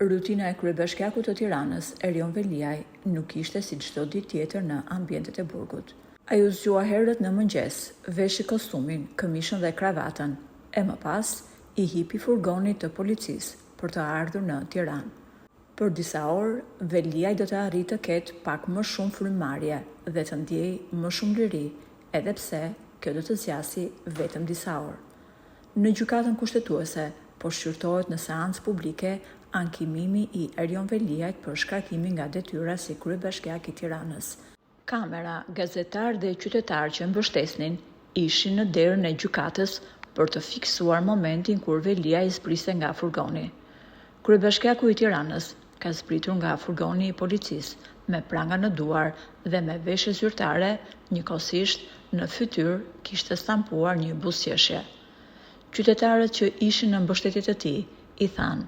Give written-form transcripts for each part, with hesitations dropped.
Rutina e kryebashkiakut të Tiranës, Erion Veliaj, nuk ishte si çdo ditë tjetër në ambientet e burgut. Ai u zgjua herët në mëngjes, veshi kostumin, këmishën dhe kravatën, e më pas i hipi furgonit të policisë për të ardhur në Tiranë. Për disa orë, Veliaj do të arrijë të ketë pak më shumë frymëmarrje dhe të ndjej më shumë liri, edhe pse kjo do të zgjasë vetëm disa orë. Në gjykatën kushtetuese, po shqyrtohet në seancë publike ankimimi i Erion Veliajt për shkarkimin nga detyra si kryebashkiak i Tiranës. Kamera, gazetar dhe qytetar që mbështesnin ishin në derën e gjykatës për të fiksuar momentin kur Veliaj zbriste nga furgoni. Kryebashkiaku i Tiranës ka zbritur nga furgoni i policisë me pranga në duar dhe me veshje zyrtare, njëkohësisht në fytyrë kishte stampuar një buzëqeshje. Qytetarët që ishin në mbështetje të tij i thanë: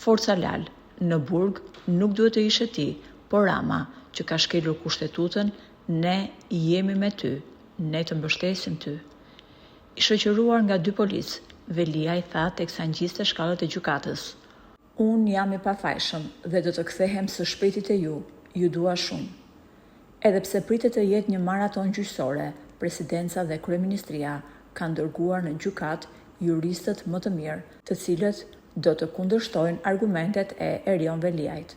"Forca Lal, në burg nuk duhet të ishe ti, por Rama, që ka shkelur kushtetutën, ne jemi me ty, ne të mbështesim ty." I shoqëruar nga dy policë, Veliaj tha teksa ngjiste shkallët e gjykatës: "Unë jam i pafajshëm dhe do të kthehem së shpejti te ju dua shumë." Edhe pse pritet të jetë një maraton gjyqësore, presidenca dhe kryeministria kanë dërguar në gjykatë juristët më të mirë, të cilët do të kundërshtojnë argumentet e Erion Veliajt.